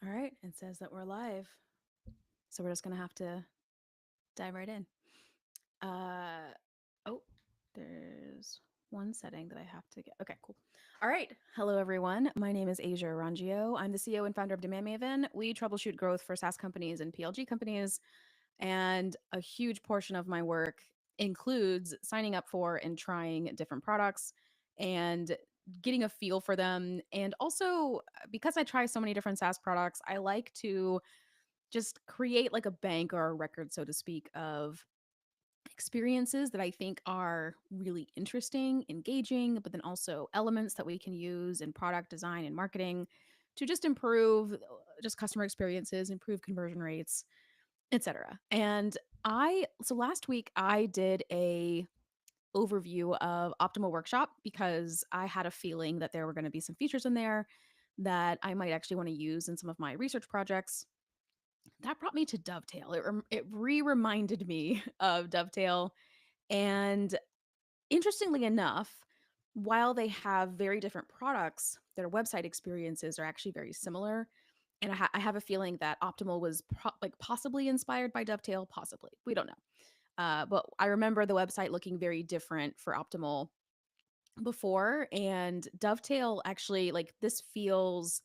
All right, it says that we're live. So we're just going to have to dive right in. Uh oh, there's one setting that I have to get. Okay, cool. All right. Hello everyone. My name is Asia Arangio. I'm the CEO and founder of Demand Maven. We troubleshoot growth for SaaS companies and PLG companies, and a huge portion of my work includes signing up for and trying different products and getting a feel for them. And also, because I try so many different SaaS products, I like to just create like a bank or a record, so to speak, of experiences that I think are really interesting, engaging, but then also elements that we can use in product design and marketing to just improve just customer experiences, improve conversion rates, etc. And last week I did a overview of Optimal Workshop because I had a feeling that there were going to be some features in there that I might actually want to use in some of my research projects. That brought me to Dovetail. It re-reminded me of Dovetail, and interestingly enough, while they have very different products, their website experiences are actually very similar. And I have a feeling that Optimal was possibly inspired by Dovetail, possibly. We don't know. But I remember the website looking very different for Optimal before, and Dovetail actually, like, this feels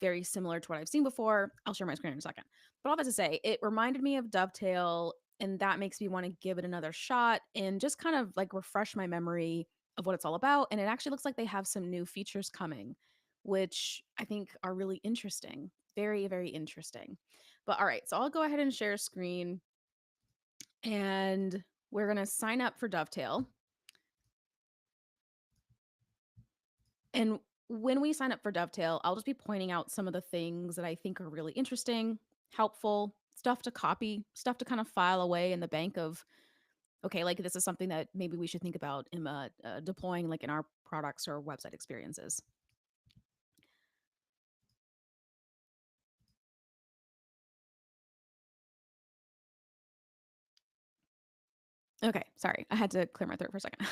very similar to what I've seen before. I'll share my screen in a second. But all that to say, it reminded me of Dovetail, and that makes me want to give it another shot and just kind of like refresh my memory of what it's all about. And it actually looks like they have some new features coming, which I think are really interesting. Very, very interesting. But all right, so I'll go ahead and share a screen, and we're going to sign up for Dovetail. And when we sign up for Dovetail, I'll just be pointing out some of the things that I think are really interesting, helpful, stuff to copy, stuff to kind of file away in the bank of, okay, like this is something that maybe we should think about in deploying like in our products or website experiences. Okay, sorry. I had to clear my throat for a second.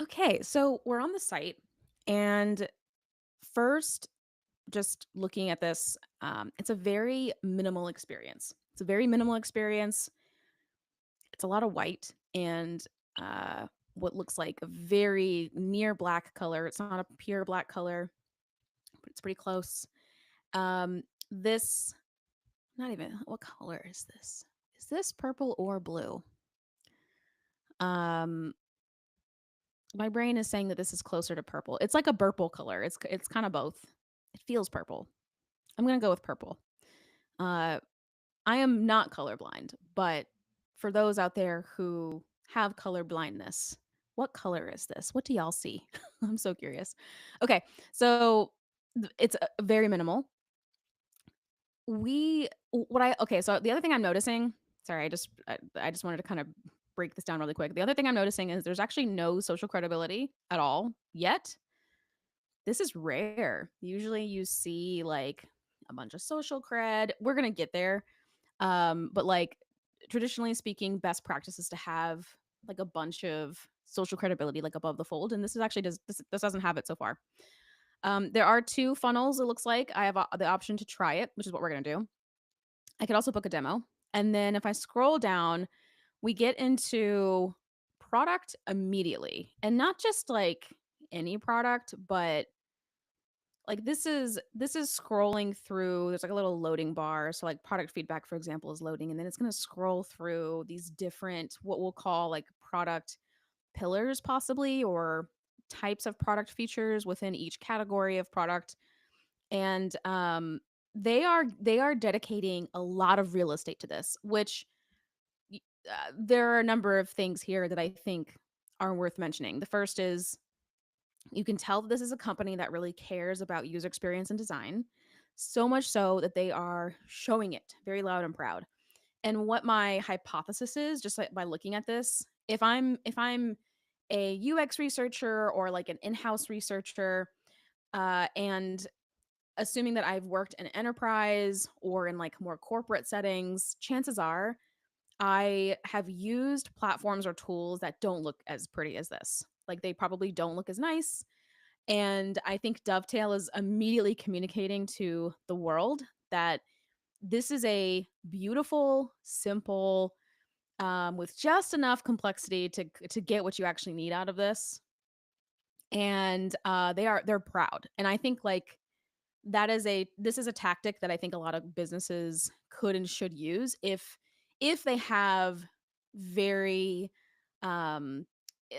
Okay, so we're on the site, and first, just looking at this, it's a very minimal experience. It's a very minimal experience. It's a lot of white and what looks like a very near black color. It's not a pure black color, but it's pretty close. This, not even, what color is this? Is this purple or blue? Um, my brain is saying that this is closer to purple. It's like a purple color. It's kind of both. It feels purple. I'm gonna go with purple. Uh, I am not colorblind, but for those out there who have color blindness, what color is this? What do y'all see? I'm so curious. Okay, so it's very minimal. So the other thing I'm noticing, sorry, I just wanted to kind of break this down really quick. The other thing I'm noticing is there's actually no social credibility at all yet. This is rare. Usually you see like a bunch of social cred. We're going to get there. But like traditionally speaking, best practice is to have like a bunch of social credibility like above the fold, and this is actually this doesn't have it so far. There are two funnels. It looks like I have the option to try it, which is what we're gonna do. I could also book a demo, and then if I scroll down, we get into product immediately, and not just like any product, but like this is scrolling through. There's like a little loading bar, so like product feedback for example is loading, and then it's going to scroll through these different what we'll call like product pillars possibly, or types of product features within each category of product. And they are dedicating a lot of real estate to this, which there are a number of things here that I think are worth mentioning. The first is you can tell that this is a company that really cares about user experience and design, so much so that they are showing it very loud and proud. And what my hypothesis is, just like by looking at this, if I'm a UX researcher or like an in-house researcher, and assuming that I've worked in enterprise or in like more corporate settings, chances are I have used platforms or tools that don't look as pretty as this. Like they probably don't look as nice, And I think Dovetail is immediately communicating to the world that this is a beautiful, simple, with just enough complexity to get what you actually need out of this. And they're proud. And I think like this is a tactic that I think a lot of businesses could and should use if they have very um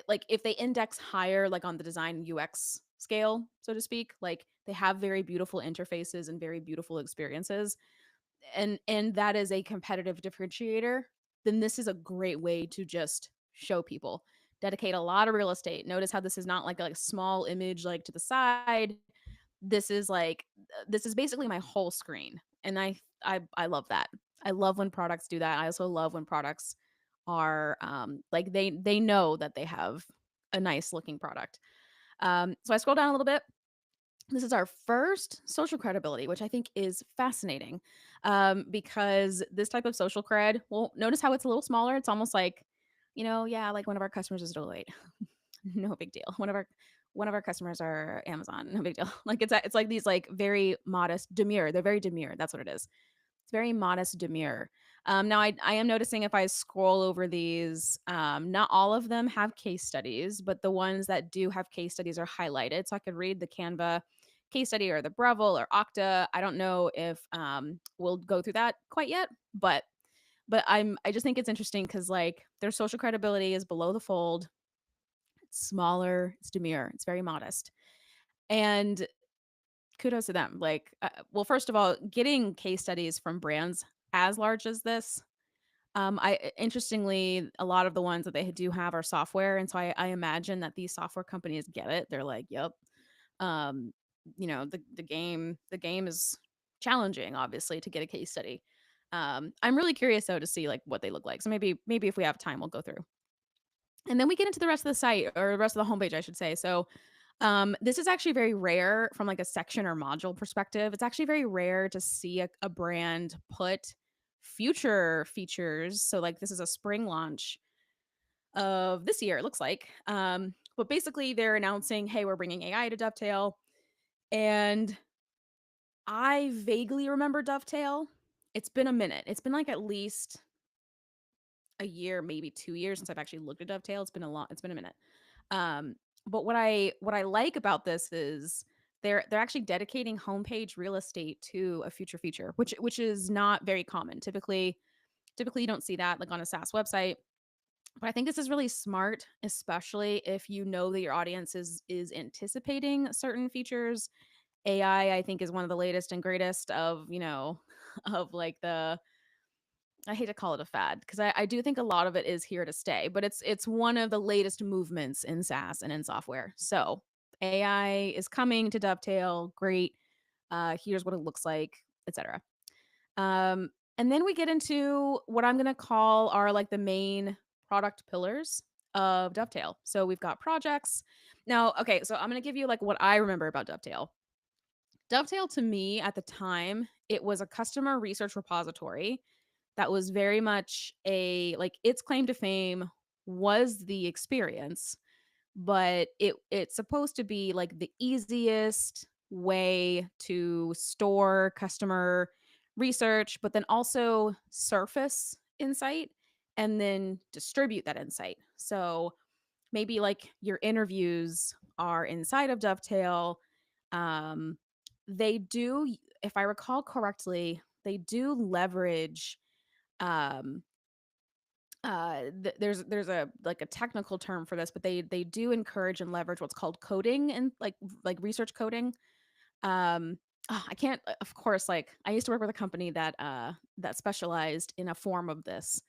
like if they index higher like on the design UX scale, so to speak, like they have very beautiful interfaces and very beautiful experiences, and that is a competitive differentiator, then this is a great way to just show people. Dedicate a lot of real estate. Notice how this is not like a small image like to the side. This is like this is basically my whole screen. And I love that. I love when products do that. I also love when products are like they know that they have a nice looking product. So I scroll down a little bit. This is our first social credibility, which I think is fascinating, because this type of social cred, well, notice how it's a little smaller. It's almost like, yeah, like one of our customers is Deloitte. No big deal. One of our customers are Amazon. No big deal. Like it's like these like very modest, demure. They're very demure. That's what it is. It's very modest, demure. Now, I am noticing if I scroll over these, not all of them have case studies, but the ones that do have case studies are highlighted. So I could read the Canva case study or the Breville or Okta. I don't know if we'll go through that quite yet, but I just think it's interesting because like their social credibility is below the fold. It's smaller. It's demure. It's very modest. And kudos to them. Like, well, first of all, getting case studies from brands as large as this, I interestingly, a lot of the ones that they do have are software, and so I imagine that these software companies get it. They're like, "Yep, um, the game is challenging, obviously, to get a case study." I'm really curious though to see like what they look like. So maybe if we have time, we'll go through, and then we get into the rest of the site or the rest of the homepage, I should say. So this is actually very rare from like a section or module perspective. It's actually very rare to see a brand put future features. So like this is a spring launch of this year, it looks like. But basically they're announcing, hey, we're bringing AI to Dovetail. And I vaguely remember Dovetail. It's been a minute. It's been like at least a year, maybe 2 years since I've actually looked at Dovetail. It's been a minute. Um, but what I like about this is they're actually dedicating homepage real estate to a future feature, which is not very common. Typically you don't see that like on a SaaS website. But I think this is really smart, especially if you know that your audience is anticipating certain features. AI, I think, is one of the latest and greatest of, of like the I hate to call it a fad because I do think a lot of it is here to stay, but it's one of the latest movements in SaaS and in software. So AI is coming to Dovetail. Great. Here's what it looks like, etc. Um, and then we get into what I'm gonna call are like the main product pillars of Dovetail. So we've got projects. Now, okay, so I'm gonna give you like what I remember about Dovetail. Dovetail to me at the time, it was a customer research repository that was very much a like its claim to fame was the experience, but it's supposed to be like the easiest way to store customer research, but then also surface insight and then distribute that insight. So maybe like your interviews are inside of Dovetail. Um, they do, if I recall correctly, they do leverage um there's a like a technical term for this, but they do encourage and leverage what's called coding and like research coding. I can't, of course, like I used to work with a company that specialized in a form of this,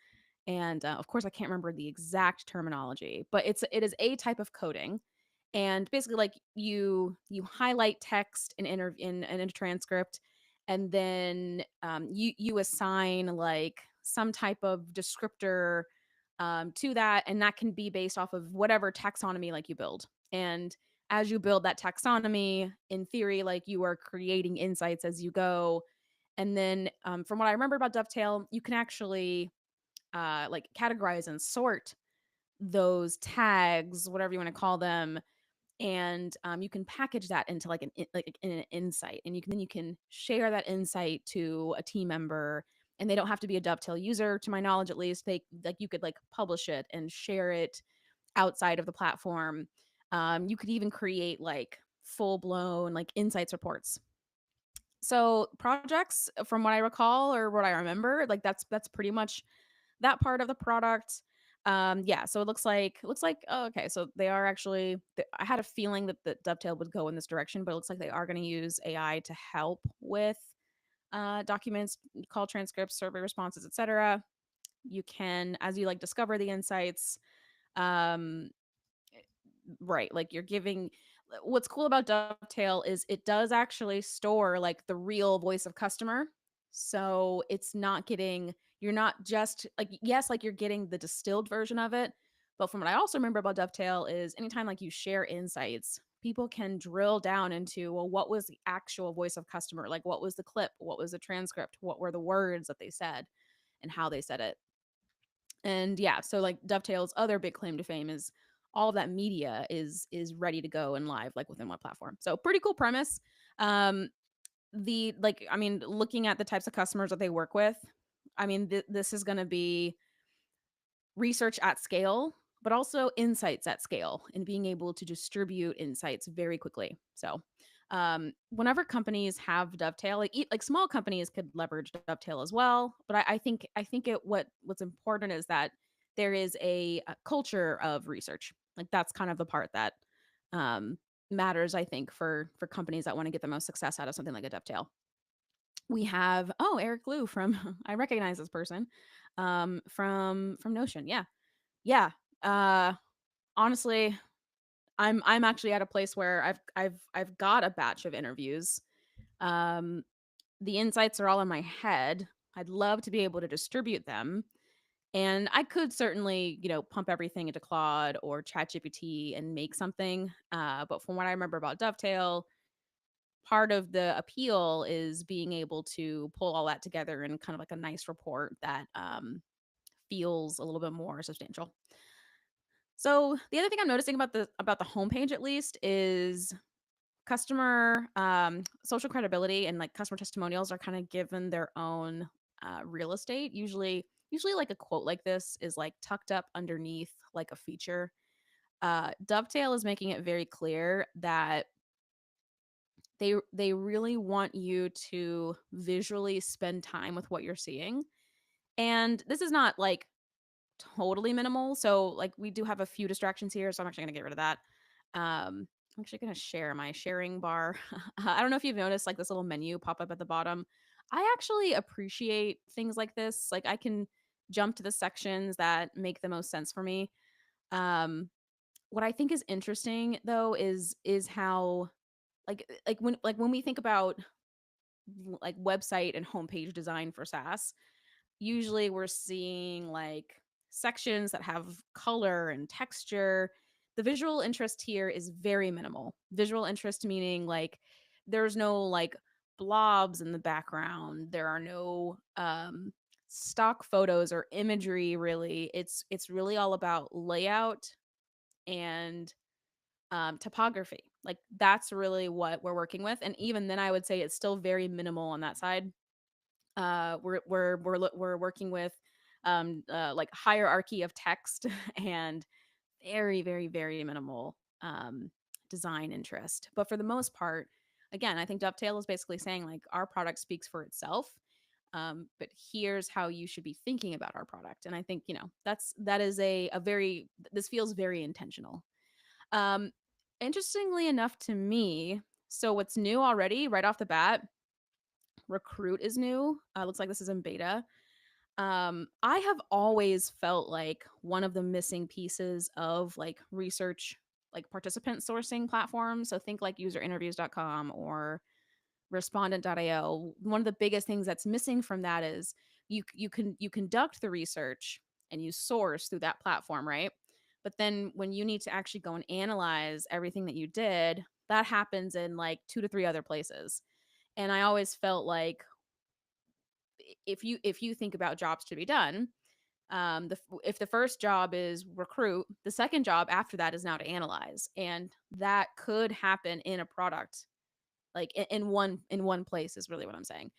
and of course I can't remember the exact terminology, but it is a type of coding. And basically like you highlight text in a transcript, and then you assign like some type of descriptor to that, and that can be based off of whatever taxonomy like you build. And as you build that taxonomy, in theory, like you are creating insights as you go. And then from what I remember about Dovetail, you can actually like categorize and sort those tags, whatever you want to call them, and you can package that into like an insight, and you can share that insight to a team member, and they don't have to be a Dovetail user, to my knowledge at least. They like you could like publish it and share it outside of the platform. You could even create like full blown like insights reports. So projects, from what I recall or what I remember, like that's pretty much that part of the product. Yeah, so it looks like oh, okay, so they are actually. I had a feeling that the Dovetail would go in this direction, but it looks like they are going to use AI to help with documents, call transcripts, survey responses, etc. You can, as you like, discover the insights. Um, right, like you're giving. What's cool about Dovetail is it does actually store like the real voice of customer. So it's not getting, you're not just like, yes, like you're getting the distilled version of it. But from what I also remember about Dovetail is anytime like you share insights, people can drill down into, well, what was the actual voice of customer? Like what was the clip? What was the transcript? What were the words that they said and how they said it? And yeah, so like Dovetail's other big claim to fame is all of that media is ready to go and live like within one platform. So pretty cool premise. Um the like I mean, looking at the types of customers that they work with, I mean this is going to be research at scale, but also insights at scale and being able to distribute insights very quickly. So, whenever companies have Dovetail, like small companies could leverage Dovetail as well. But I think what's important is that there is a culture of research. Like that's kind of the part that um, matters. I think for companies that want to get the most success out of something like a Dovetail. We have Eric Liu from I recognize this person from Notion. Yeah, yeah. Uh Honestly, I'm actually at a place where I've got a batch of interviews. Um the insights are all in my head. I'd love to be able to distribute them. And I could certainly, pump everything into Claude or ChatGPT and make something. But from what I remember about Dovetail, part of the appeal is being able to pull all that together in kind of like a nice report that feels a little bit more substantial. So the other thing I'm noticing about the homepage at least is customer social credibility and like customer testimonials are kind of given their own real estate. Usually like a quote like this is like tucked up underneath like a feature. Dovetail is making it very clear that they really want you to visually spend time with what you're seeing. And this is not like totally minimal. So like we do have a few distractions here, so I'm actually gonna get rid of that. I'm actually gonna share my sharing bar. I don't know if you've noticed like this little menu pop up at the bottom. I actually appreciate things like this. Like I can jump to the sections that make the most sense for me. Um, what I think is interesting though is how like when we think about like website and homepage design for SaaS, usually we're seeing like sections that have color and texture. The visual interest here is very minimal. Visual interest meaning like there's no like blobs in the background. There are no stock photos or imagery really. It's really all about layout and topography. Like that's really what we're working with. And even then I would say it's still very minimal on that side. We're working with like hierarchy of text and very very very minimal design interest. But for the most part, again, I think Dovetail is basically saying like our product speaks for itself. But here's how you should be thinking about our product. And I think that is a very, this feels very intentional. Um, Interestingly enough to me, so what's new already right off the bat, Recruit is new. Looks like this is in beta. I have always felt like one of the missing pieces of like research, like participant sourcing platforms. So think like userinterviews.com or respondent.io. One of the biggest things that's missing from that is you conduct the research and you source through that platform, right? But then when you need to actually go and analyze everything that you did, that happens in like two to three other places. And I always felt like if you think about jobs to be done, If the first job is recruit, the second job after that is now to analyze, and that could happen in a product, like in one place is really what I'm saying.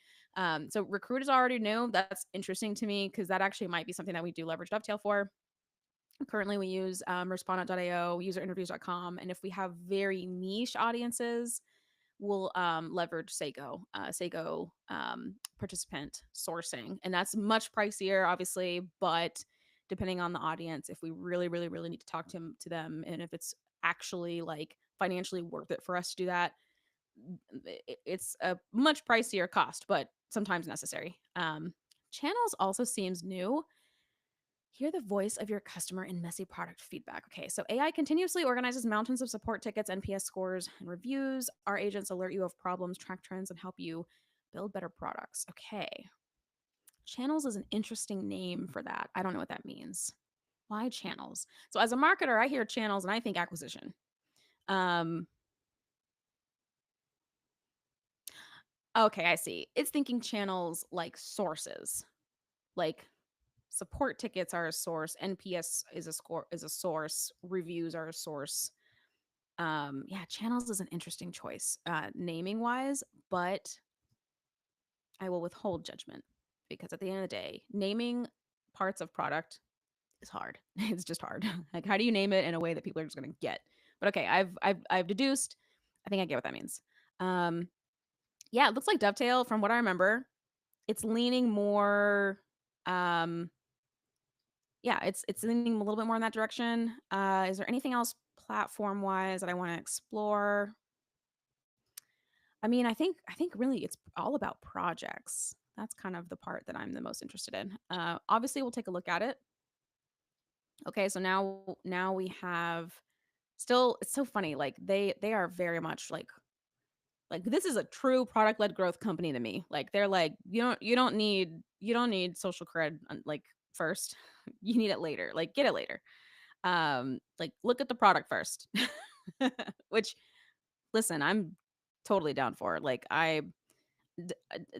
So recruit is already new. That's interesting to me because that actually might be something that we do leverage Dovetail for. Currently, we use respondent.io, userinterviews.com, and if we have very niche audiences, we'll leverage Sago participant sourcing, and that's much pricier, obviously, but depending on the audience, if we really, really, really need to talk to them, and if it's actually like financially worth it for us to do that, it's a much pricier cost, but sometimes necessary. Channels also seems new. Hear the voice of your customer in messy product feedback. Okay, so AI continuously organizes mountains of support tickets, NPS scores, and reviews. Our agents alert you of problems, track trends, and help you build better products. Okay, channels is an interesting name for that. I don't know what that means. Why channels? So as a marketer, I hear channels and I think acquisition. Um, okay, I see. It's thinking channels like sources, like support tickets are a source, NPS is a source, reviews are a source. Yeah, channels is an interesting choice, naming wise, but I will withhold judgment because at the end of the day, naming parts of product is hard. It's just hard. Like, how do you name it in a way that people are just going to get? But okay, I've deduced. I think I get what that means. Um, yeah, it looks like Dovetail from what I remember. It's leaning more. Um, yeah, it's leaning a little bit more in that direction. Is there anything else platform wise that I want to explore? I mean, I think really it's all about projects. That's kind of the part that I'm the most interested in. Obviously, we'll take a look at it. Okay, so now we have still. It's so funny. Like they are very much like this is a true product led growth company to me. Like they're like you don't need social cred like first. You need it later. Like get it later. Like look at the product first. Which listen, I'm totally down for. Like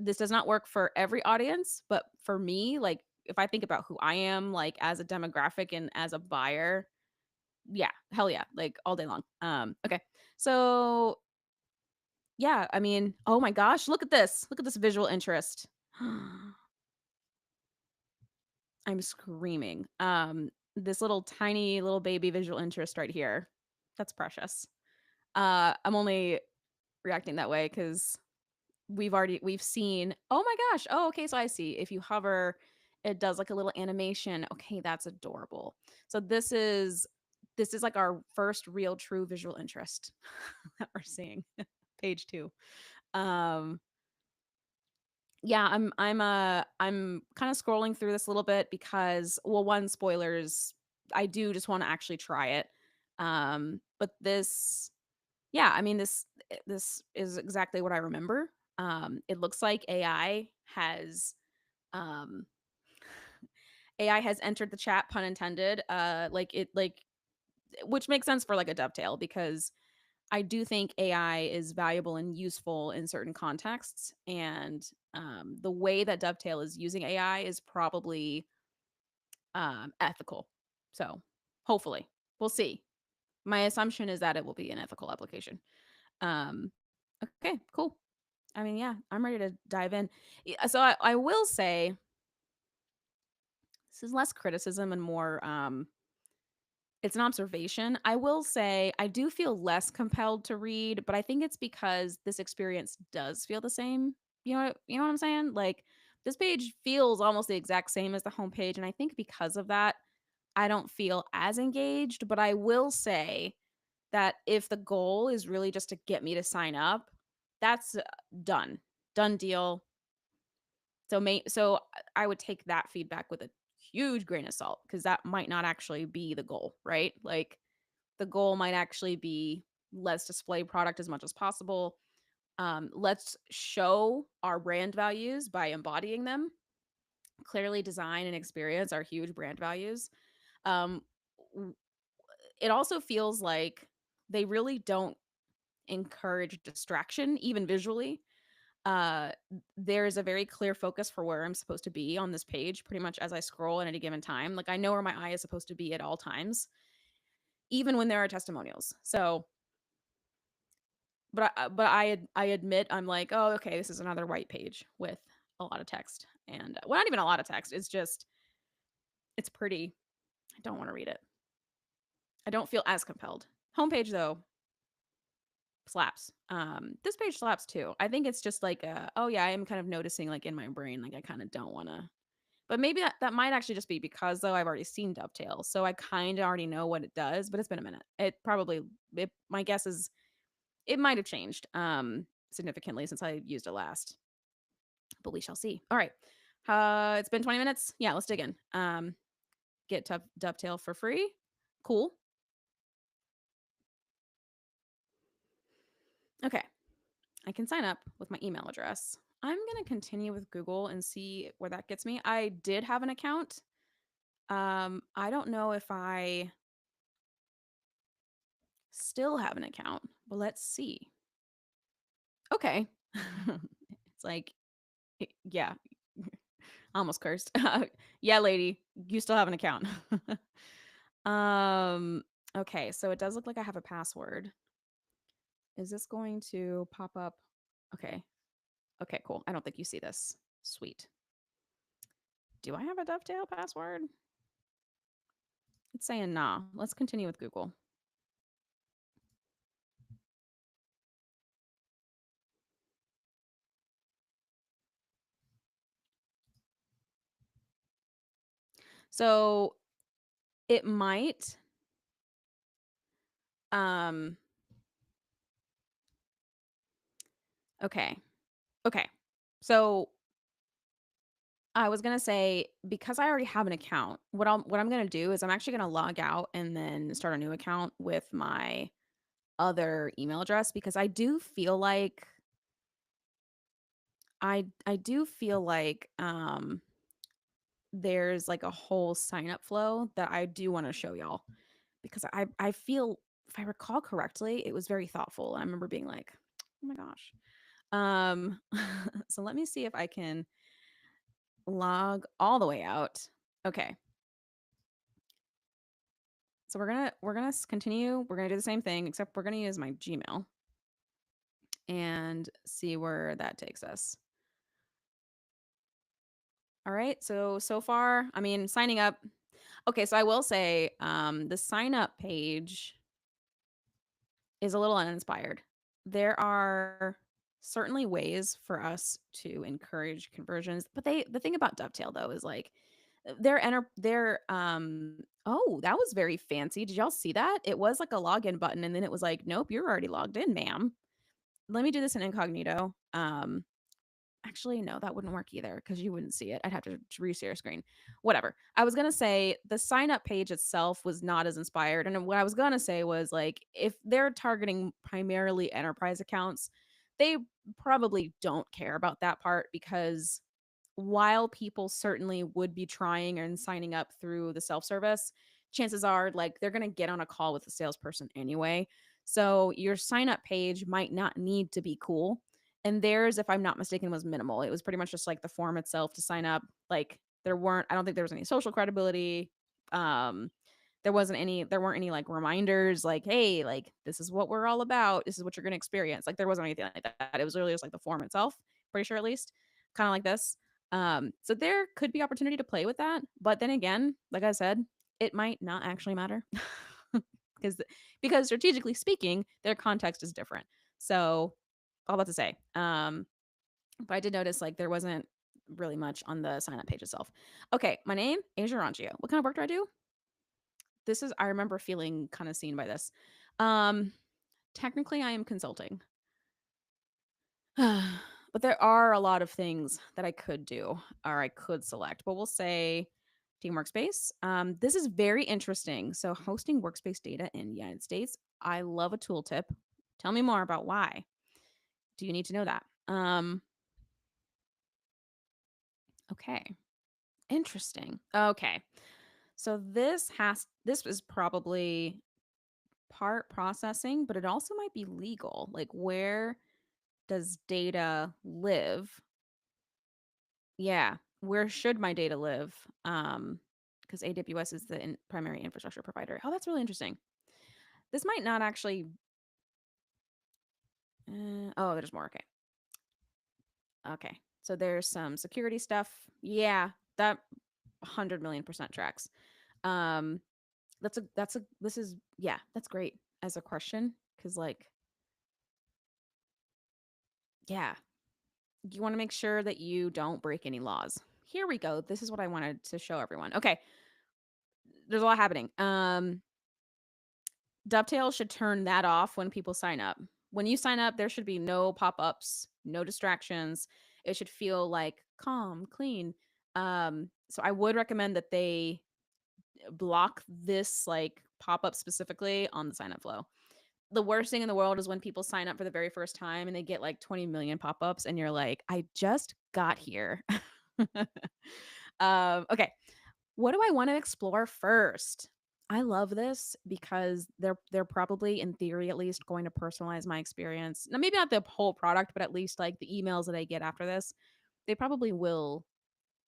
this does not work for every audience, but for me, like if I think about who I am, like as a demographic and as a buyer, yeah, hell yeah, like all day long. Okay, so yeah, I mean, oh my gosh, look at this visual interest. I'm screaming. This little tiny little baby visual interest right here, that's precious. I'm only reacting that way because we've seen, oh my gosh, oh okay, so I see if you hover it does like a little animation. Okay, that's adorable. So this is like our first real true visual interest that we're seeing. Page 2. um yeah, I'm kind of scrolling through this a little bit because, well, one, spoilers, I do just want to actually try it. But this, yeah, I mean, this is exactly what I remember. It looks like um AI has entered the chat, pun intended. Which makes sense for like a Dovetail because I do think AI is valuable and useful in certain contexts, and the way that Dovetail is using AI is probably ethical. So hopefully, we'll see. My assumption is that it will be an ethical application. Um, okay, cool. I mean, yeah, I'm ready to dive in. So I will say this is less criticism and more it's an observation. I will say I do feel less compelled to read, but I think it's because this experience does feel the same. You know what I'm saying? Like this page feels almost the exact same as the homepage, and I think because of that, I don't feel as engaged. But I will say that if the goal is really just to get me to sign up, that's done, done deal. So I would take that feedback with a huge grain of salt because that might not actually be the goal, right? Like the goal might actually be let's display product as much as possible. Let's show our brand values by embodying them. Clearly, design and experience are huge brand values. Um, it also feels like they really don't encourage distraction, even visually. uh there's a very clear focus for where I'm supposed to be on this page pretty much as I scroll at any given time. Like I know where my eye is supposed to be at all times, even when there are testimonials. So, but I admit I'm like, "Oh, okay, this is another white page with a lot of text." And well, not even a lot of text. It's just it's pretty. I don't want to read it. I don't feel as compelled. Homepage though slaps. This page slaps too. I think it's just like oh yeah, I am kind of noticing like in my brain like I kind of don't want to. But maybe that might actually just be because though I've already seen Dovetail, so I kind of already know what it does. But it's been a minute. My guess is it might have changed significantly since I used it last, but we shall see. All right, it's been 20 minutes. Yeah, let's dig in. Get Dovetail for free. Cool. Okay, I can sign up with my email address. I'm gonna continue with Google and see where that gets me. I did have an account. I don't know if I still have an account, but let's see. Okay. It's like, yeah, I almost cursed. Yeah, lady, you still have an account. um, okay, so it does look like I have a password. Is this going to pop up? Okay. Okay, cool. I don't think you see this. Sweet. Do I have a Dovetail password? It's saying nah. Let's continue with Google. So it might um okay. Okay. So I was gonna say because I already have an account, what I'm gonna do is I'm actually gonna log out and then start a new account with my other email address because I do feel like there's like a whole sign up flow that I do want to show y'all because I feel if I recall correctly, it was very thoughtful. I remember being like, oh my gosh. Um so let me see if I can log all the way out. Okay. So we're gonna continue. We're gonna do the same thing, except we're gonna use my Gmail and see where that takes us. All right. So far, I mean, signing up. Okay, so I will say, the sign up page is a little uninspired. There are certainly ways for us to encourage conversions, but the thing about Dovetail though is like their oh, that was very fancy. Did y'all see that? It was like a login button and then it was like, "Nope, you're already logged in, ma'am." Let me do this in incognito. Actually, no, that wouldn't work either because you wouldn't see it. I'd have to reshare screen. Whatever. I was gonna say the sign up page itself was not as inspired. And what I was gonna say was like if they're targeting primarily enterprise accounts, they probably don't care about that part because while people certainly would be trying and signing up through the self-service, chances are like they're going to get on a call with a salesperson anyway. So your sign up page might not need to be cool. And theirs, if I'm not mistaken, was minimal. It was pretty much just like the form itself to sign up. Like I don't think there was any social credibility. Um, there weren't any like reminders like, hey, like this is what we're all about. This is what you're going to experience. Like there wasn't anything like that. It was really just like the form itself, pretty sure at least, kind of like this. So there could be opportunity to play with that, but then again, like I said, it might not actually matter because because strategically speaking, their context is different. So all about to say, but I did notice like there wasn't really much on the sign up page itself. Okay, my name Asia Ranchio. What kind of work do I do? This is I remember feeling kind of seen by this. Um, technically, I am consulting. But there are a lot of things that I could do or I could select, but we'll say team workspace. This is very interesting. So, hosting workspace data in the United States, I love a tooltip. Tell me more about why. Do you need to know that? Okay, interesting. Okay, so this is probably part processing, but it also might be legal. Like where does data live? Yeah, where should my data live? Because AWS is the primary infrastructure provider. Oh, that's really interesting. This might not actually. Oh, there's more. Okay. Okay. So there's some security stuff. Yeah, that 100 million% tracks. Um, this is, yeah, that's great as a question because, like, yeah, you want to make sure that you don't break any laws. Here we go. This is what I wanted to show everyone. Okay, there's a lot happening. Dovetail should turn that off when people sign up. When you sign up, there should be no pop-ups, no distractions. It should feel like calm, clean. So I would recommend that they block this like pop-up specifically on the sign-up flow. The worst thing in the world is when people sign up for the very first time and they get like 20 million pop-ups and you're like, I just got here. Okay. What do I want to explore first? I love this because they're probably, in theory at least, going to personalize my experience. Now, maybe not the whole product, but at least like the emails that I get after this, they probably will,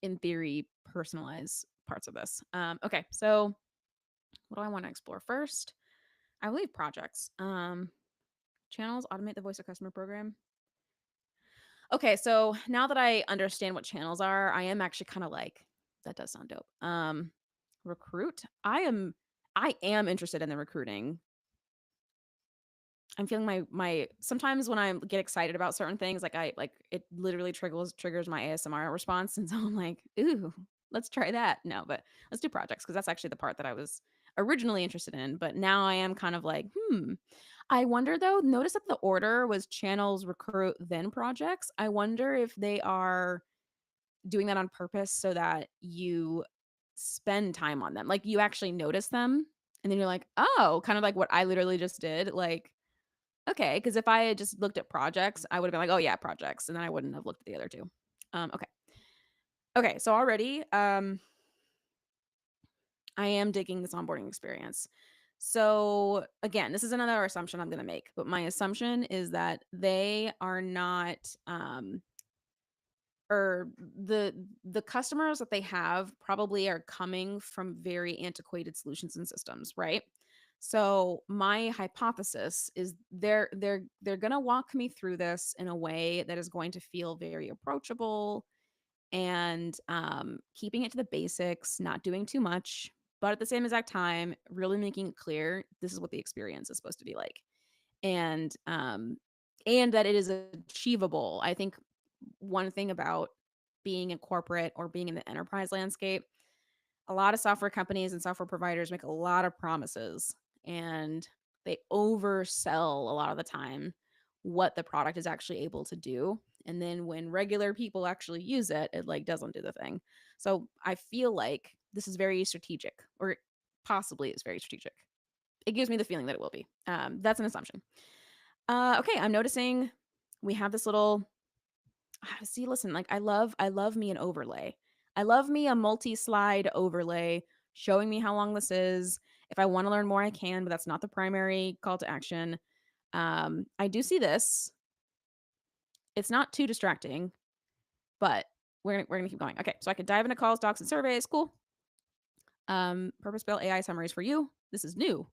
in theory, personalize parts of this. Okay, so what do I want to explore first? I believe projects. Channels automate the voice of customer program. Okay, so now that I understand what channels are, I am actually kind of like, that does sound dope. Recruit. I am interested in the recruiting. I'm feeling my sometimes when I get excited about certain things, like I like it literally triggers my ASMR response, and so I'm like, ooh, let's try that. No, but let's do projects because that's actually the part that I was originally interested in. But now I am kind of like, I wonder though. Notice that the order was channels, recruit, then projects. I wonder if they are doing that on purpose so that you spend time on them, like you actually notice them, and then you're like, oh, kind of like what I literally just did, like. Okay, because if I had just looked at projects, I would have been like, "Oh, yeah, projects," and then I wouldn't have looked at the other 2. Okay. Okay, so already, I am digging this onboarding experience. So, again, this is another assumption I'm gonna make, but my assumption is that they are not, or the customers that they have probably are coming from very antiquated solutions and systems, right? So my hypothesis is they're going to walk me through this in a way that is going to feel very approachable and keeping it to the basics, not doing too much, but at the same exact time really making it clear this is what the experience is supposed to be like. And that it is achievable. I think one thing about being in corporate or being in the enterprise landscape, a lot of software companies and software providers make a lot of promises and they oversell a lot of the time what the product is actually able to do. And then when regular people actually use it, it like doesn't do the thing. So I feel like this is very strategic, or possibly it's very strategic. It gives me the feeling that it will be. That's an assumption. Okay, I'm noticing we have this little. See, listen, like I love me an overlay. I love me a multi-slide overlay showing me how long this is. If I want to learn more, I can, but that's not the primary call to action. I do see this. It's not too distracting, but we're gonna keep going. Okay, so I could dive into calls, docs, and surveys. Cool. Purpose-built AI summaries for you. This is new.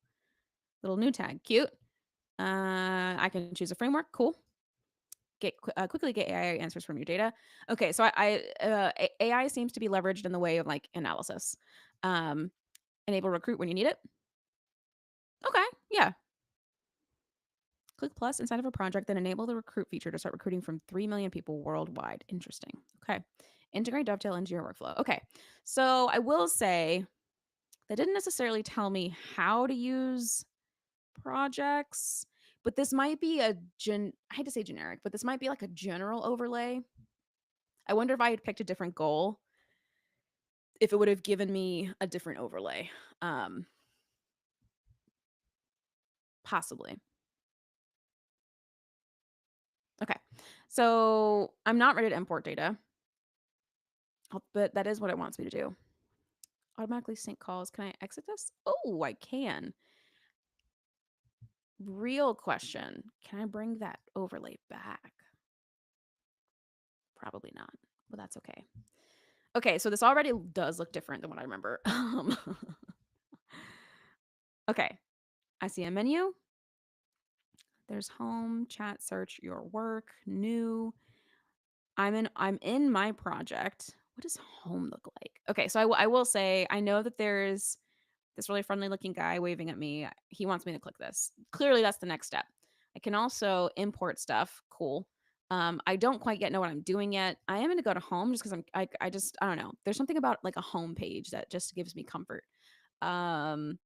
Little new tag. Cute. I can choose a framework. Cool. Quickly get AI answers from your data. Okay, so AI seems to be leveraged in the way of like analysis. Um, enable recruit when you need it. Okay, yeah. Click plus inside of a project, then enable the recruit feature to start recruiting from 3 million people worldwide. Interesting. Okay. Integrate Dovetail into your workflow. Okay. So I will say they didn't necessarily tell me how to use projects, but this might be I hate to say generic, but this might be like a general overlay. I wonder if I had picked a different goal, if it would have given me a different overlay. Um, Possibly. Okay. So I'm not ready to import data, but that is what it wants me to do. Automatically sync calls. Can I exit this? Oh, I can. Real question. Can I bring that overlay back? Probably not, but that's okay. Okay, so this already does look different than what I remember. Okay, I see a menu. There's home, chat, search, your work, new. I'm in my project. What does home look like? Okay, so I will say I know that there's this really friendly looking guy waving at me. He wants me to click this. Clearly, that's the next step. I can also import stuff. Cool. I don't quite yet know what I'm doing yet. I am going to go to home just because I don't know. There's something about like a home page that just gives me comfort. Um,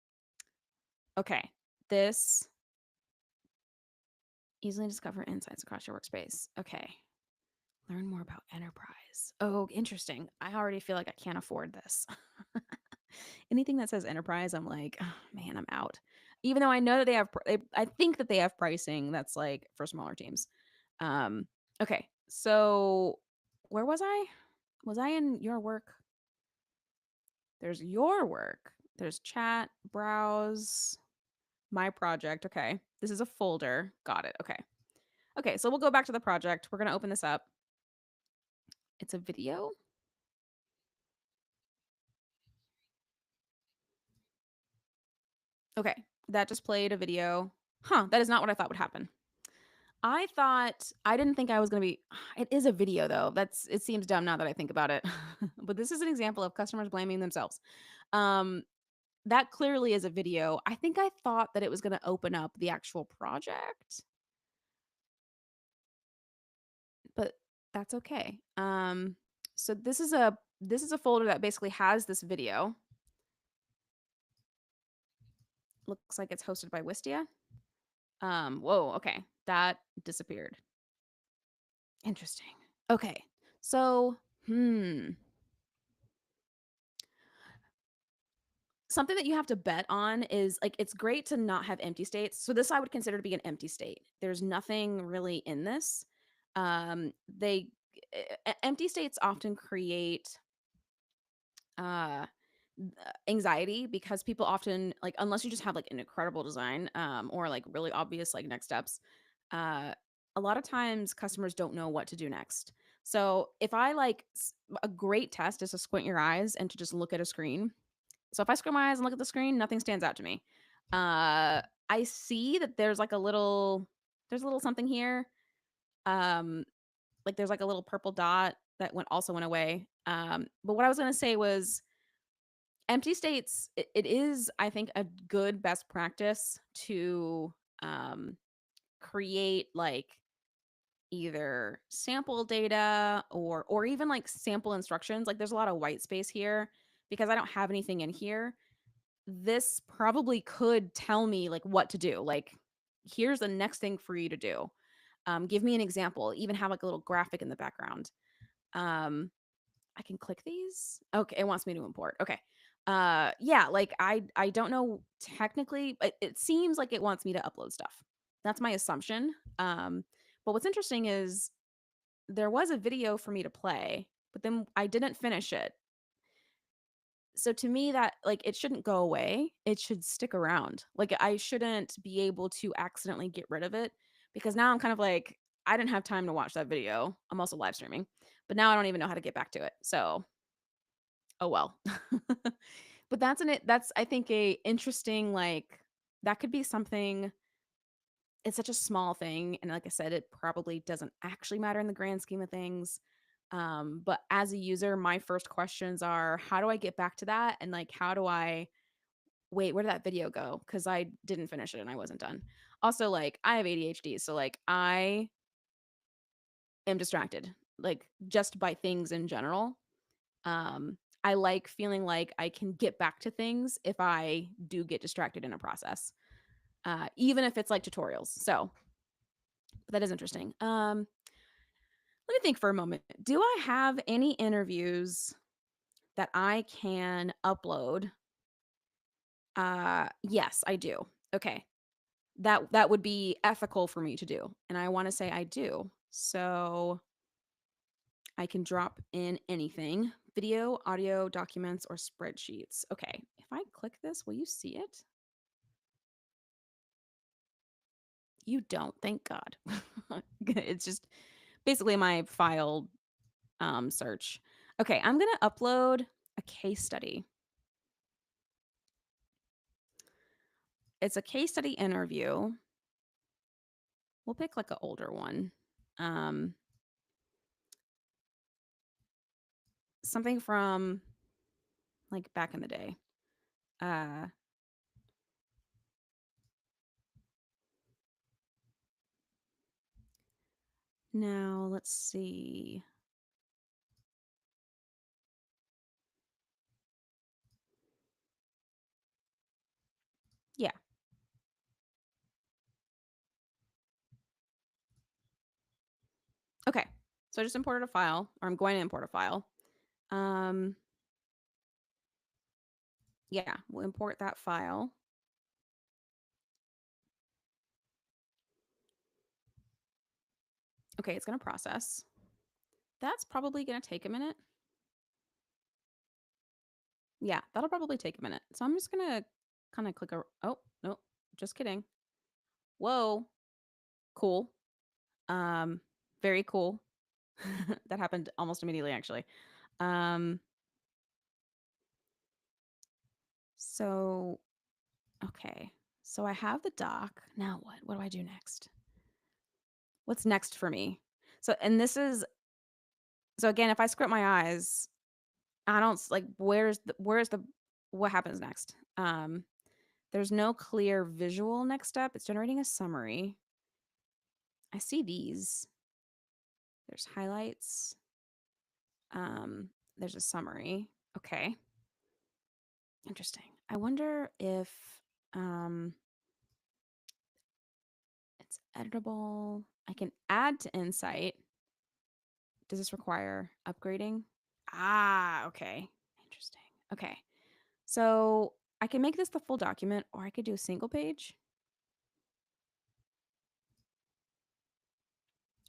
okay. This easily discover insights across your workspace. Okay. Learn more about enterprise. Oh, interesting. I already feel like I can't afford this. Anything that says enterprise, I'm like, oh, man, I'm out. Even though I know that I think that they have pricing that's like for smaller teams. Um, okay, so where was I? Was I in your work? There's your work. There's chat, browse, my project. Okay, this is a folder. Got it. Okay. Okay, so we'll go back to the project. We're gonna open this up. It's a video. Okay, that just played a video. Huh, that is not what I thought would happen. I didn't think I was gonna be it is a video though. It seems dumb now that I think about it. But this is an example of customers blaming themselves. Um, that clearly is a video. I think I thought that it was gonna open up the actual project, but that's okay. So this is a folder that basically has this video. Looks like it's hosted by Wistia. Whoa, okay. That disappeared. Interesting. Okay. So, something that you have to bet on is like it's great to not have empty states. So this I would consider to be an empty state. There's nothing really in this. They empty states often create uh anxiety because people often like unless you just have like an incredible design or like really obvious like next steps uh a lot of times customers don't know what to do next. So if I a great test is to squint your eyes and to just look at a screen. So if I scrub my eyes and look at the screen, nothing stands out to me. I see that there's a little something here. Um, like there's like a little purple dot that went away. But what I was gonna say was empty states. It is, I think, a good best practice to um, create like either sample data or even like sample instructions. Like there's a lot of white space here because I don't have anything in here. This probably could tell me like what to do. Like, here's the next thing for you to do. Give me an example. Even have like a little graphic in the background. Um, I can click these. Okay, it wants me to import. Okay. Yeah, like I don't know technically, but it seems like it wants me to upload stuff. That's my assumption. But what's interesting is there was a video for me to play, but then I didn't finish it. So to me that like it shouldn't go away. It should stick around. Like I shouldn't be able to accidentally get rid of it because now I'm kind of like I didn't have time to watch that video. I'm also live streaming, but now I don't even know how to get back to it. So, oh well. But that's I think a interesting like that could be something. It's such a small thing and like I said it probably doesn't actually matter in the grand scheme of things. But as a user, my first questions are how do I get back to that? And like, how do I wait, where did that video go? Because I didn't finish it and I wasn't done. Also, like, I have ADHD. So, like, I am distracted, like, just by things in general. I like feeling like I can get back to things if I do get distracted in a process, even if it's like tutorials. So, that is interesting. Let me think for a moment. Do I have any interviews that I can upload? Yes, I do. Okay. That would be ethical for me to do. And I want to say I do. So I can drop in anything. Video, audio, documents, or spreadsheets. Okay. If I click this, will you see it? You don't, thank God. It's just basically my file search. Okay, I'm going to upload a case study. It's a case study interview. We'll pick like an older one. Um, Something from like back in the day. Uh, Now let's see. Yeah. Okay. So I just imported a file, or I'm going to import a file. Um, yeah, we'll import that file. Okay, it's going to process. That's probably going to take a minute. Yeah, that'll probably take a minute. So I'm just going to kind of click a. Oh, no, just kidding. Whoa. Cool. Um, Very cool. That happened almost immediately, actually. Um, so, okay. So I have the doc. Now what? What do I do next? What's next for me? So, and this is, so again, if I squint my eyes, I don't like, what happens next? There's no clear visual next step. It's generating a summary. I see these. There's highlights. There's a summary. Okay. Interesting. I wonder if um it's editable. I can add to Insight. Does this require upgrading? Ah, okay. Interesting. Okay. So I can make this the full document, or I could do a single page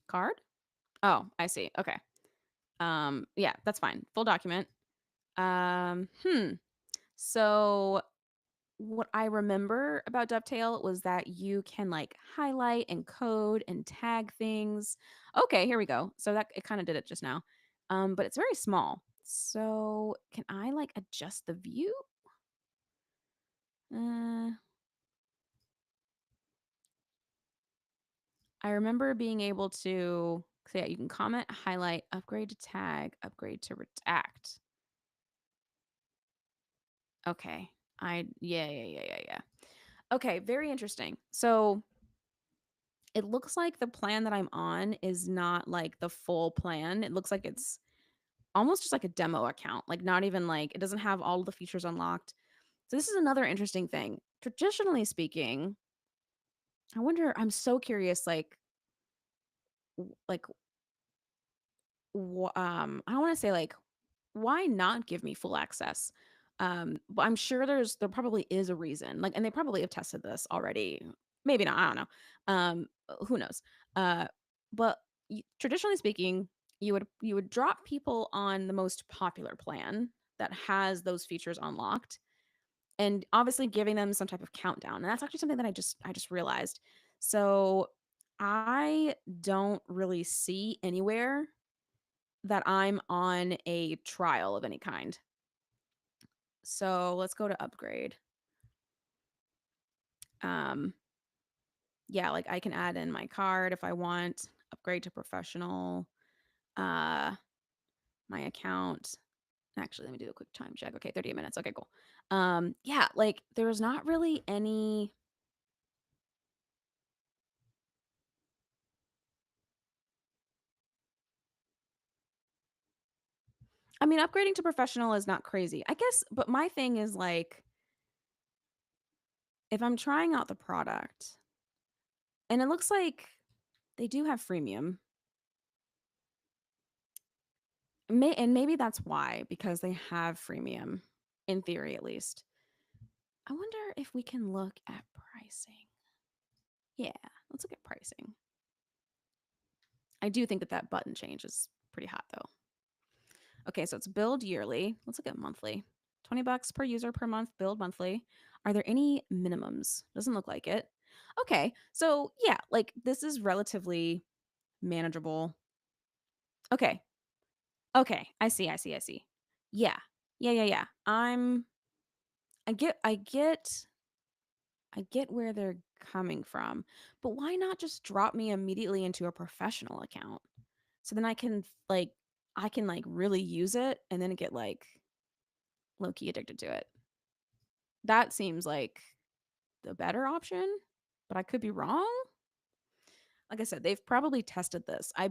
card. Oh, I see. Okay. Yeah, that's fine. Full document. Um, hmm. So what I remember about Dovetail was that you can like highlight and code and tag things. Okay, here we go. So that it kind of did it just now. But it's very small. So can I like adjust the view? Uh, I remember being able to, so yeah, you can comment, highlight, upgrade to tag, upgrade to redact. Okay. Yeah. Okay, very interesting. So it looks like the plan that I'm on is not like the full plan. It looks like it's almost just like a demo account, like not even like it doesn't have all of the features unlocked. So this is another interesting thing. Traditionally speaking, I wonder, I'm so curious, like I don't want to say like why not give me full access? But I'm sure there probably is a reason. Like, and they probably have tested this already. Maybe not. I don't know. Who knows? Uh, but traditionally speaking, you would drop people on the most popular plan that has those features unlocked, and obviously giving them some type of countdown. And that's actually something that I just realized. So I don't really see anywhere that I'm on a trial of any kind. So let's go to upgrade. Um, yeah, like I can add in my card if I want, upgrade to professional, uh, my account. Actually, let me do a quick time check. Okay, 38 minutes. Okay, cool. Yeah, like there's not really any. I mean, upgrading to professional is not crazy, I guess, but my thing is like if I'm trying out the product, and it looks like they do have freemium. And maybe that's why, because they have freemium, in theory at least. I wonder if we can look at pricing. Yeah, let's look at pricing. I do think that that button change is pretty hot though. Okay, so it's billed yearly. Let's look at monthly. 20 bucks per user per month, billed monthly. Are there any minimums? Doesn't look like it. Okay, so yeah, like this is relatively manageable. Okay, Okay, I see, I see, I see. Yeah. Yeah, yeah, yeah. I get where they're coming from, but why not just drop me immediately into a professional account? So then I can really use it and then get like low key addicted to it. That seems like the better option, but I could be wrong. Like I said, they've probably tested this. I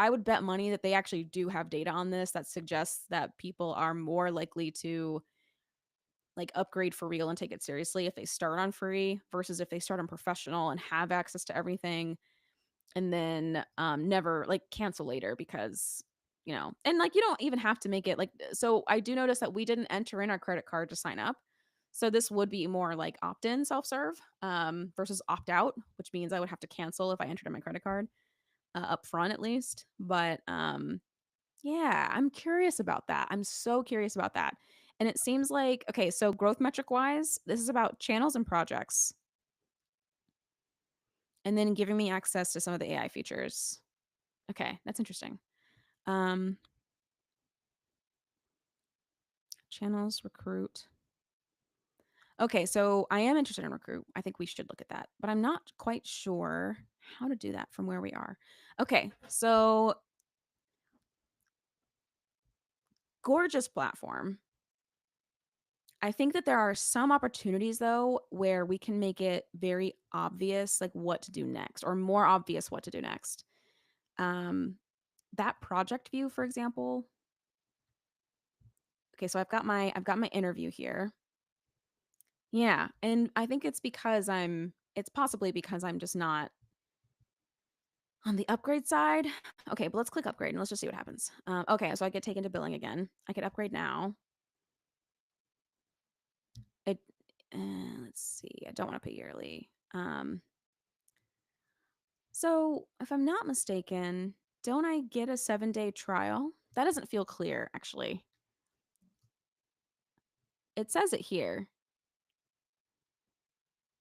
would bet money that they actually do have data on this that suggests that people are more likely to like upgrade for real and take it seriously if they start on free versus if they start on professional and have access to everything and then never like cancel later because and like you don't even have to make it like so I do notice that we didn't enter in our credit card to sign up. So this would be more like opt-in self-serve versus opt-out, which means I would have to cancel if I entered in my credit card up front at least. But yeah, I'm curious about that. I'm so curious about that. And it seems like okay, so growth metric wise, this is about channels and projects and then giving me access to some of the AI features. Okay, that's interesting. Um channels, recruit. Okay, so I am interested in recruit. I think we should look at that, but I'm not quite sure how to do that from where we are. Okay, so gorgeous platform. I think that there are some opportunities though where we can make it very obvious like what to do next or more obvious what to do next. Um that project view for example. Okay, so I've got my interview here. Yeah, and I think it's possibly because I'm just not on the upgrade side. Okay, but let's click upgrade and let's just see what happens. Okay, so I get taken to billing again. I could upgrade now. It let's see. I don't want to pay yearly. So, if I'm not mistaken, don't I get a 7-day trial? That doesn't feel clear, actually. It says it here.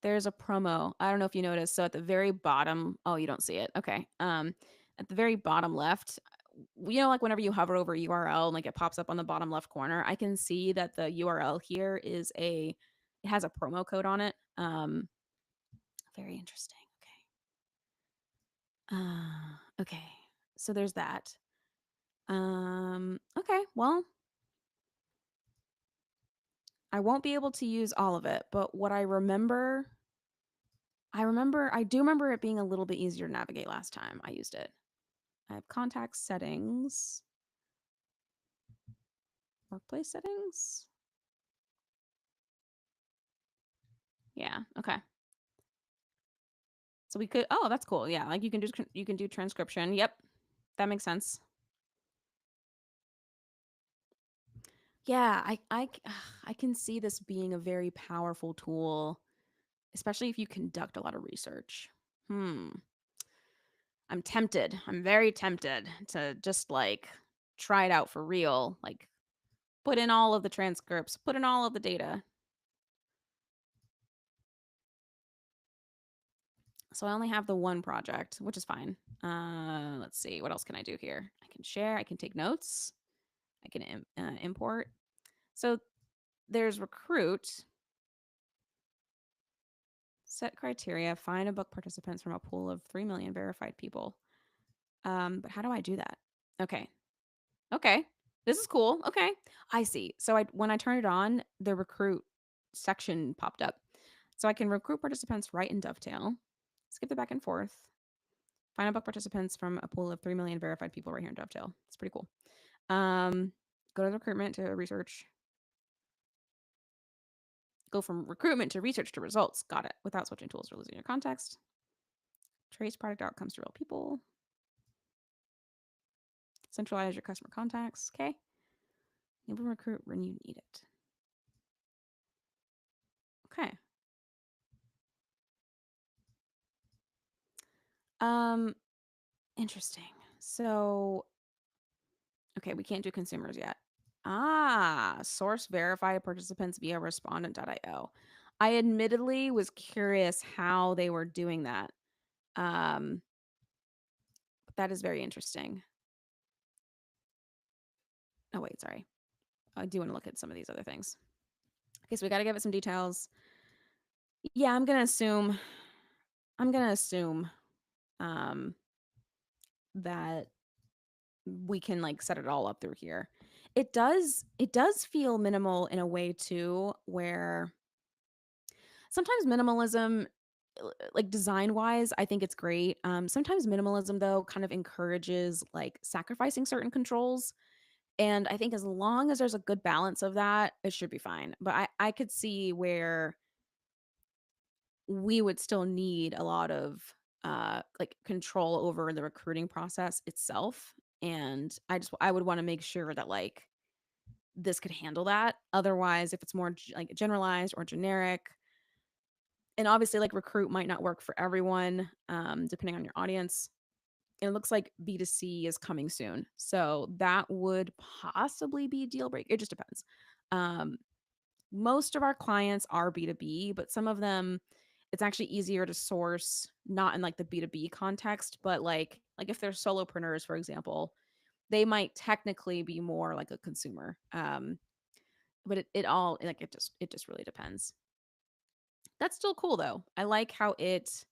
There's a promo. I don't know if you noticed. So at the very bottom, oh, you don't see it. Okay. At the very bottom left, like whenever you hover over URL and like it pops up on the bottom left corner, I can see that the URL here it has a promo code on it. Very interesting. Okay. Okay. So there's that. Okay. Well, I won't be able to use all of it, but what I do remember it being a little bit easier to navigate last time I used it. I have contact settings, workplace settings. Yeah. Okay. So we could. Oh, that's cool. Yeah. Like you can do transcription. Yep. That makes sense. Yeah. I can see this being a very powerful tool, especially if you conduct a lot of research. Hmm. I'm tempted. I'm very tempted to just like try it out for real. Like put in all of the transcripts, put in all of the data. So I only have the one project, which is fine. Let's see. What else can I do here? I can share. I can take notes. I can import. So there's recruit, set criteria, find and book participants from a pool of 3 million verified people. But how do I do that? Okay. Okay. This is cool. Okay. I see. So when I turn it on, the recruit section popped up. So I can recruit participants right in Dovetail, skip the back and forth, find and book participants from a pool of 3 million verified people right here in Dovetail. It's pretty cool. Go to the recruitment to research. Go from recruitment to research to results. Got it. Without switching tools or losing your context. Trace product outcomes to real people. Centralize your customer contacts. Okay. You will recruit when you need it. Okay. Um, interesting. So, okay, we can't do consumers yet. Source verify participants via respondent.io. I admittedly was curious how they were doing that. But that is very interesting. Oh, wait, sorry. I do want to look at some of these other things. Okay, so we got to give it some details. Yeah, I'm gonna assume um that we can like set it all up through here. It does feel minimal in a way too, where sometimes minimalism, like design wise, I think it's great. Sometimes minimalism though kind of encourages like sacrificing certain controls. And I think as long as there's a good balance of that, it should be fine. But I could see where we would still need a lot of like control over the recruiting process itself. And I would want to make sure that like this could handle that. Otherwise, if it's more like generalized or generic, and obviously like recruit might not work for everyone, depending on your audience. And it looks like B2C is coming soon. So that would possibly be a deal breaker. It just depends. Um, Most of our clients are B2B, but some of them it's actually easier to source not in like the B2B context, but like if they're solopreneurs, for example, they might technically be more like a consumer. But it all like it just really depends. That's still cool though. I like how it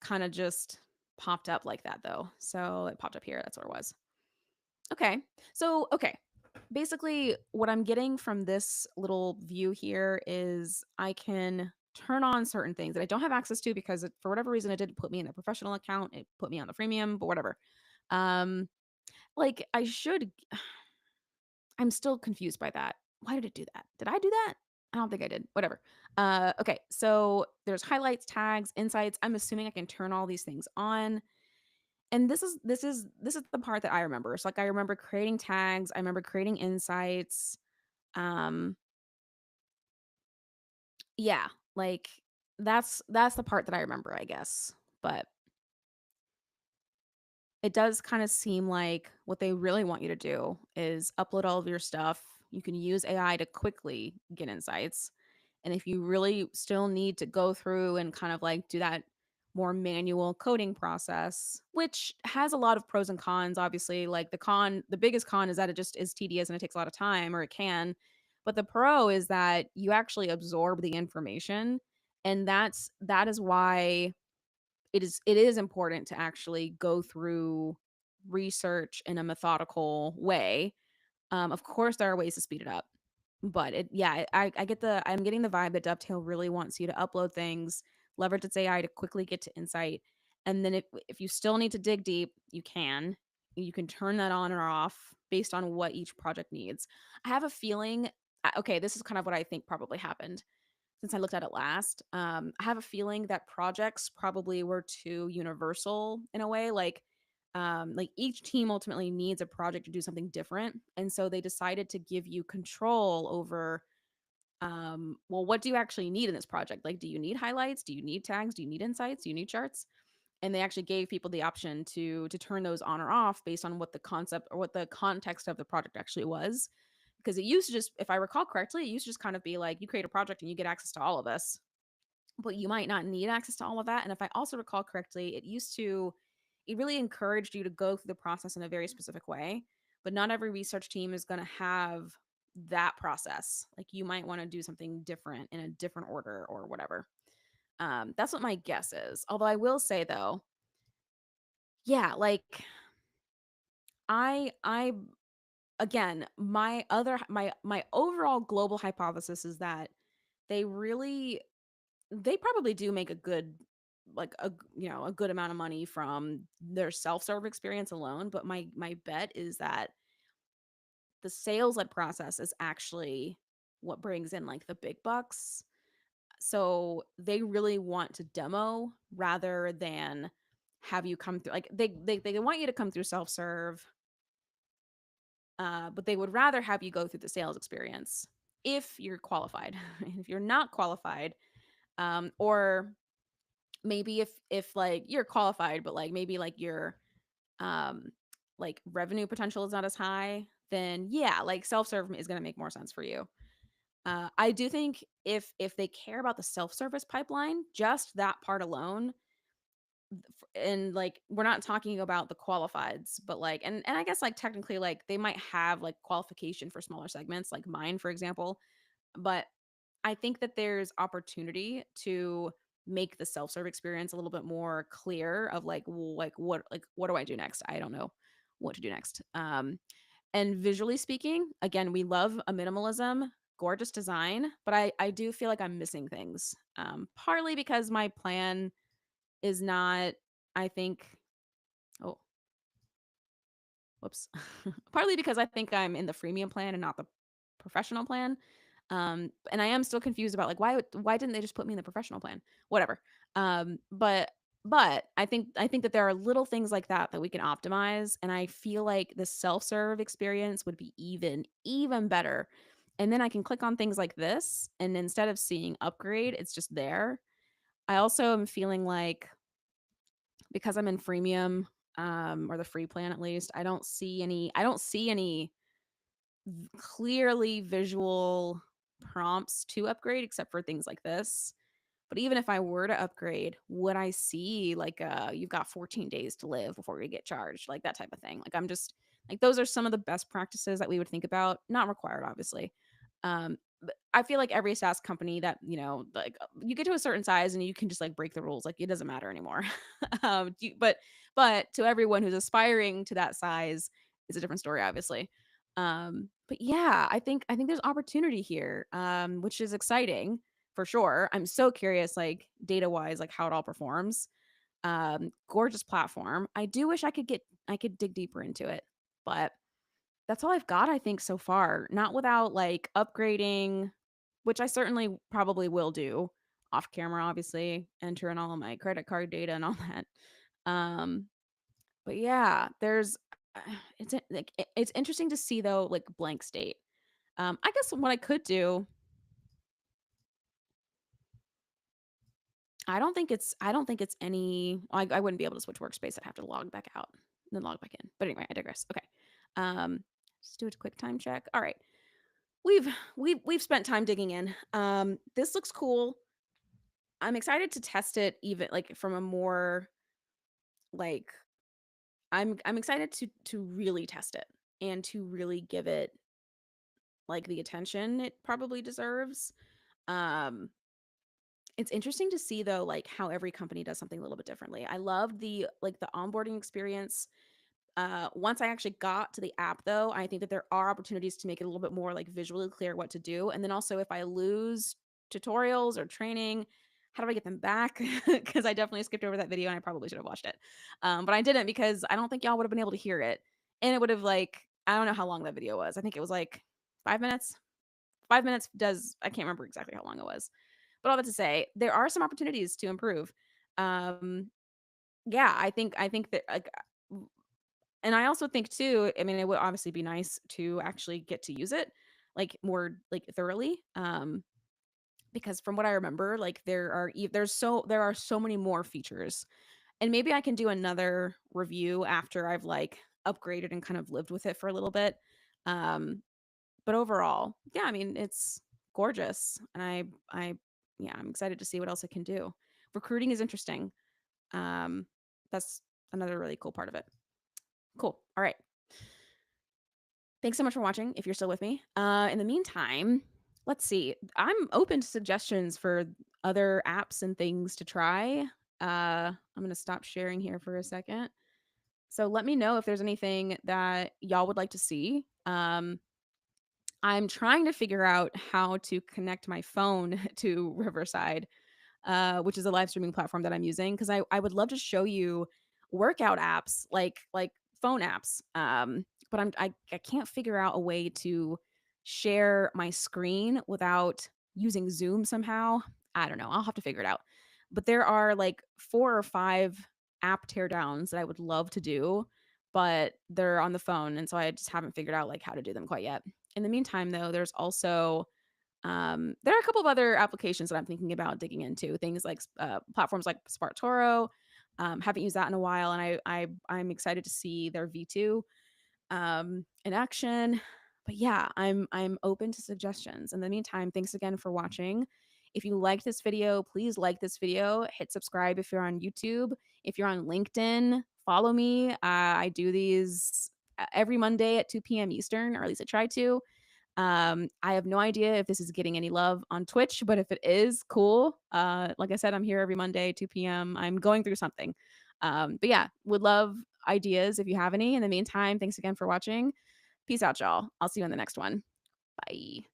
kind of just popped up like that though. So it popped up here. That's what it was. Okay. So, okay. Basically, what I'm getting from this little view here is I can turn on certain things that I don't have access to because for whatever reason it didn't put me in the professional account. It put me on the freemium, but whatever. Um like I should I'm still confused by that. Why did it do that? Did I do that? I don't think I did. Whatever. Okay. So there's highlights, tags, insights. I'm assuming I can turn all these things on. And this is the part that I remember. So like I remember creating tags, I remember creating insights. Um yeah, like that's the part that I remember, I guess. But it does kind of seem like what they really want you to do is upload all of your stuff. You can use AI to quickly get insights. And if you really still need to go through and kind of like do that more manual coding process, which has a lot of pros and cons, obviously, like the biggest con is that it just is tedious and it takes a lot of time, or it can. But the pro is that you actually absorb the information. And that is why it is important to actually go through research in a methodical way. Of course, there are ways to speed it up, but I get I'm getting the vibe that Dovetail really wants you to upload things, leverage its AI to quickly get to insight, and then if you still need to dig deep, you can turn that on or off based on what each project needs. I have a feeling. Okay, this is kind of what I think probably happened since I looked at it last. I have a feeling that projects probably were too universal in a way. Like each team ultimately needs a project to do something different, and so they decided to give you control over. Well, what do you actually need in this project? Like, do you need highlights? Do you need tags? Do you need insights? Do you need charts? And they actually gave people the option to turn those on or off based on what the concept or what the context of the project actually was. Because it used to just, if I recall correctly, it used to just kind of be like you create a project and you get access to all of this, but you might not need access to all of that. And if I also recall correctly, it really encouraged you to go through the process in a very specific way. But not every research team is going to have that process. Like you might want to do something different in a different order or whatever. That's what my guess is. Although I will say though, yeah, like I again, my overall global hypothesis is that they really they probably do make a good like a good amount of money from their self-serve experience alone, but my bet is that the sales led process is actually what brings in like the big bucks. So they really want to demo rather than have you come through like they want you to come through self-serve, but they would rather have you go through the sales experience if you're qualified. And if you're not qualified, or maybe if like you're qualified, but like maybe like your um like revenue potential is not as high, then yeah, like self-serve is going to make more sense for you. I do think if they care about the self-service pipeline, just that part alone, and like we're not talking about the qualifieds, but like and I guess like technically like they might have like qualification for smaller segments like mine for example, but I think that there's opportunity to make the self-serve experience a little bit more clear of like what do I do next? I don't know what to do next. And visually speaking, again, we love a minimalism, gorgeous design, but I do feel like I'm missing things. Partly because my plan is not, I think, oh, whoops. Partly because I think I'm in the freemium plan and not the professional plan. And I am still confused about like why didn't they just put me in the professional plan? Whatever. Um, but but I think that there are little things like that that we can optimize, and I feel like the self-serve experience would be even better. And then I can click on things like this, and instead of seeing upgrade, it's just there. I also am feeling like because I'm in freemium, or the free plan at least, I don't see any clearly visual prompts to upgrade except for things like this. But even if I were to upgrade, would I see like you've got 14 days to live before we get charged, like that type of thing? Like I'm just like those are some of the best practices that we would think about, not required obviously. But I feel like every SaaS company that, like you get to a certain size and you can just like break the rules, like it doesn't matter anymore. But to everyone who's aspiring to that size, it's a different story obviously. But yeah, I think there's opportunity here, which is exciting for sure. I'm so curious, like data wise, like how it all performs. Gorgeous platform. I do wish I could dig deeper into it, but that's all I've got, I think, so far. Not without like upgrading, which I certainly probably will do off camera, obviously, enter in all of my credit card data and all that. Um, but yeah, there's it's interesting to see though, like blank state. I guess what I could do, I don't think it's any I wouldn't be able to switch workspace. I'd have to log back out and then log back in. But anyway, I digress. Okay. Um just do a quick time check. All right. We've we've spent time digging in. This looks cool. I'm excited to test it even like from a more like I'm excited to really test it and to really give it like the attention it probably deserves. Um it's interesting to see though like how every company does something a little bit differently. I love the onboarding experience. Once I actually got to the app though, I think that there are opportunities to make it a little bit more like visually clear what to do. And then also if I lose tutorials or training, how do I get them back? Because I definitely skipped over that video and I probably should have watched it. But I didn't because I don't think y'all would have been able to hear it. And it would have like, I don't know how long that video was. I think it was like 5 minutes. 5 minutes does, I can't remember exactly how long it was. But all that to say, there are some opportunities to improve. Um, yeah, I think that like and I also think too, I mean, it would obviously be nice to actually get to use it like more like thoroughly. Because from what I remember, like there are so many more features. And maybe I can do another review after I've like upgraded and kind of lived with it for a little bit. Um, but overall, yeah, I mean, it's gorgeous. And I yeah, I'm excited to see what else it can do. Recruiting is interesting. Um, that's another really cool part of it. Cool. All right. Thanks so much for watching if you're still with me. In the meantime, let's see. I'm open to suggestions for other apps and things to try. I'm going to stop sharing here for a second. So let me know if there's anything that y'all would like to see. I'm trying to figure out how to connect my phone to Riverside, which is a live streaming platform that I'm using because I would love to show you workout apps like phone apps. But I can't figure out a way to share my screen without using Zoom somehow. I don't know. I'll have to figure it out. But there are like 4 or 5 app teardowns that I would love to do, but they're on the phone, and so I just haven't figured out like how to do them quite yet. In the meantime, though, there's also there are a couple of other applications that I'm thinking about digging into. Things like platforms like SparkToro. Haven't used that in a while, and I'm excited to see their V2 in action. But yeah, I'm open to suggestions. In the meantime, thanks again for watching. If you liked this video, please like this video. Hit subscribe if you're on YouTube. If you're on LinkedIn, follow me. I do these every Monday at 2 p.m. Eastern, or at least I try to. I have no idea if this is getting any love on Twitch, but if it is, cool. Like I said, I'm here every Monday, 2 p.m. I'm going through something. But yeah, would love ideas if you have any. In the meantime, thanks again for watching. Peace out, y'all. I'll see you in the next one. Bye.